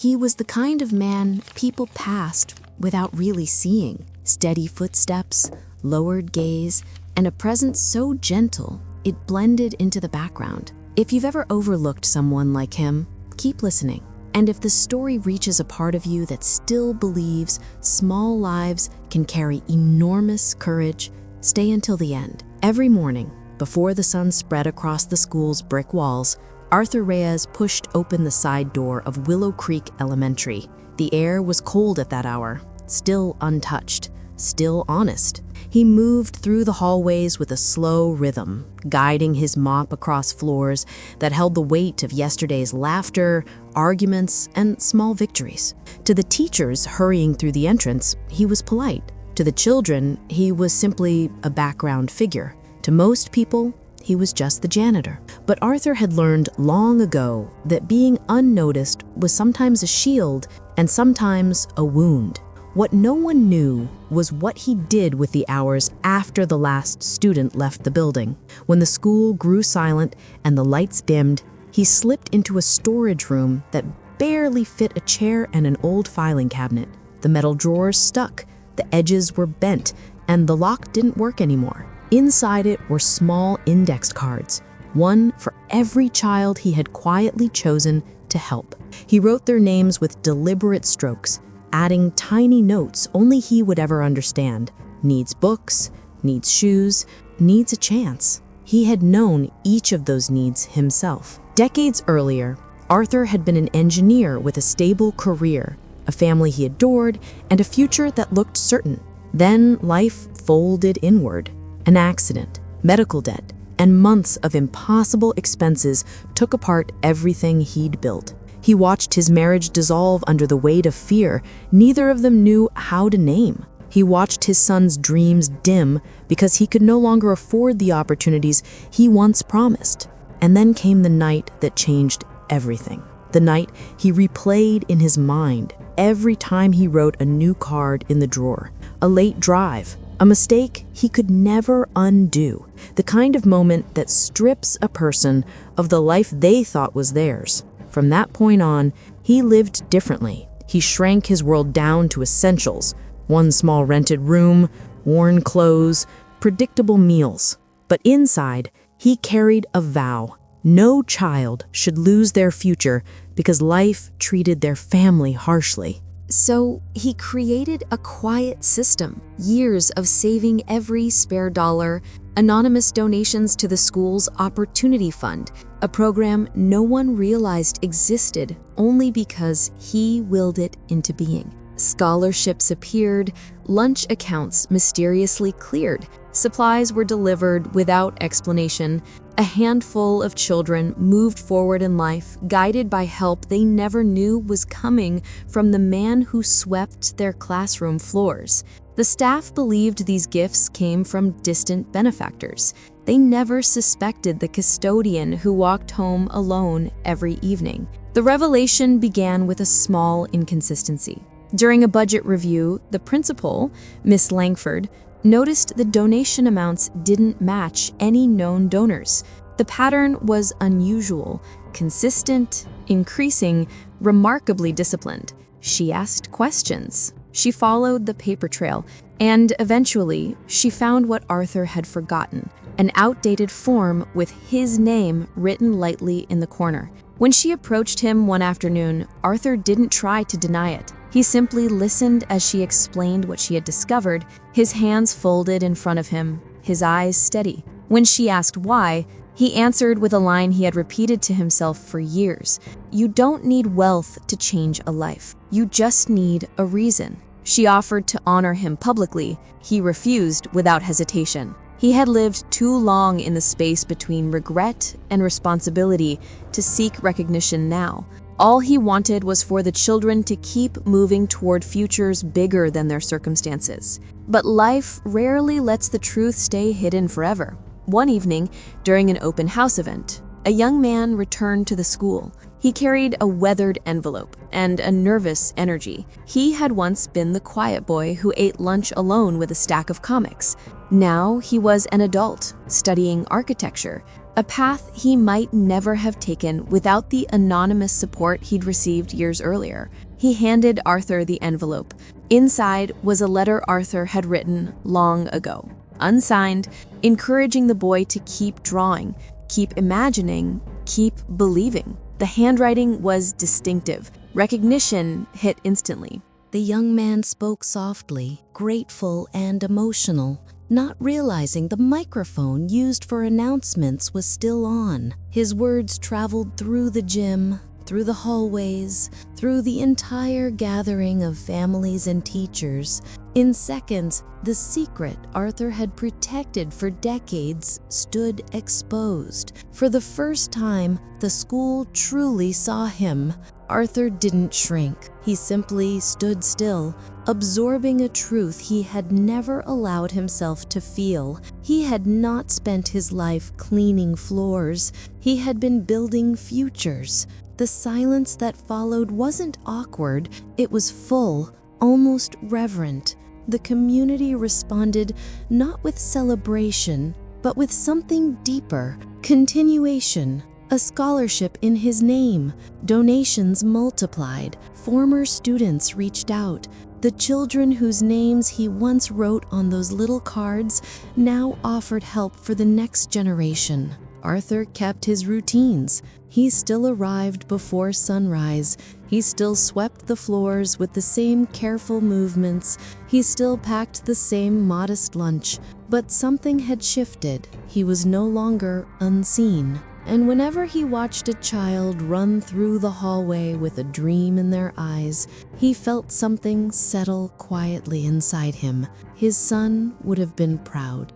He was the kind of man people passed without really seeing. Steady footsteps, lowered gaze, and a presence so gentle it blended into the background. If you've ever overlooked someone like him, keep listening. And if the story reaches a part of you that still believes small lives can carry enormous courage, stay until the end. Every morning, before the sun spread across the school's brick walls, Arthur Reyes pushed open the side door of Willow Creek Elementary. The air was cold at that hour, still untouched, still honest. He moved through the hallways with a slow rhythm, guiding his mop across floors that held the weight of yesterday's laughter, arguments, and small victories. To the teachers hurrying through the entrance, he was polite. To the children, he was simply a background figure. To most people, he was just the janitor. But Arthur had learned long ago that being unnoticed was sometimes a shield and sometimes a wound. What no one knew was what he did with the hours after the last student left the building. When the school grew silent and the lights dimmed, he slipped into a storage room that barely fit a chair and an old filing cabinet. The metal drawers stuck, the edges were bent, and the lock didn't work anymore. Inside it were small indexed cards, one for every child he had quietly chosen to help. He wrote their names with deliberate strokes, adding tiny notes only he would ever understand. Needs books, needs shoes, needs a chance. He had known each of those needs himself. Decades earlier, Arthur had been an engineer with a stable career, a family he adored, and a future that looked certain. Then life folded inward. An accident, medical debt, and months of impossible expenses took apart everything he'd built. He watched his marriage dissolve under the weight of fear neither of them knew how to name. He watched his son's dreams dim because he could no longer afford the opportunities he once promised. And then came the night that changed everything. The night he replayed in his mind every time he wrote a new card in the drawer. A late drive, a mistake he could never undo. The kind of moment that strips a person of the life they thought was theirs. From that point on, he lived differently. He shrank his world down to essentials: one small rented room, worn clothes, predictable meals. But inside, he carried a vow. No child should lose their future because life treated their family harshly. So he created a quiet system, years of saving every spare dollar, anonymous donations to the school's Opportunity Fund, a program no one realized existed only because he willed it into being. Scholarships appeared, lunch accounts mysteriously cleared, supplies were delivered without explanation. A handful of children moved forward in life, guided by help they never knew was coming from the man who swept their classroom floors. The staff believed these gifts came from distant benefactors. They never suspected the custodian who walked home alone every evening. The revelation began with a small inconsistency. During a budget review, the principal, Miss Langford, noticed the donation amounts didn't match any known donors. The pattern was unusual, consistent, increasing, remarkably disciplined. She asked questions. She followed the paper trail, and eventually, she found what Arthur had forgotten: an outdated form with his name written lightly in the corner. When she approached him one afternoon, Arthur didn't try to deny it. He simply listened as she explained what she had discovered, his hands folded in front of him, his eyes steady. When she asked why, he answered with a line he had repeated to himself for years: "You don't need wealth to change a life. You just need a reason." She offered to honor him publicly. He refused without hesitation. He had lived too long in the space between regret and responsibility to seek recognition now. All he wanted was for the children to keep moving toward futures bigger than their circumstances. But life rarely lets the truth stay hidden forever. One evening, during an open house event, a young man returned to the school. He carried a weathered envelope and a nervous energy. He had once been the quiet boy who ate lunch alone with a stack of comics. Now he was an adult, studying architecture, a path he might never have taken without the anonymous support he'd received years earlier. He handed Arthur the envelope. Inside was a letter Arthur had written long ago, unsigned, encouraging the boy to keep drawing, keep imagining, keep believing. The handwriting was distinctive. Recognition hit instantly. The young man spoke softly, grateful and emotional, not realizing the microphone used for announcements was still on. His words traveled through the gym, through the hallways, through the entire gathering of families and teachers. In seconds, the secret Arthur had protected for decades stood exposed. For the first time, the school truly saw him. Arthur didn't shrink. He simply stood still, absorbing a truth he had never allowed himself to feel. He had not spent his life cleaning floors. He had been building futures. The silence that followed wasn't awkward. It was full, almost reverent. The community responded not with celebration, but with something deeper, continuation. A scholarship in his name, donations multiplied, former students reached out. The children whose names he once wrote on those little cards now offered help for the next generation. Arthur kept his routines. He still arrived before sunrise. He still swept the floors with the same careful movements. He still packed the same modest lunch. But something had shifted. He was no longer unseen. And whenever he watched a child run through the hallway with a dream in their eyes, he felt something settle quietly inside him. His son would have been proud.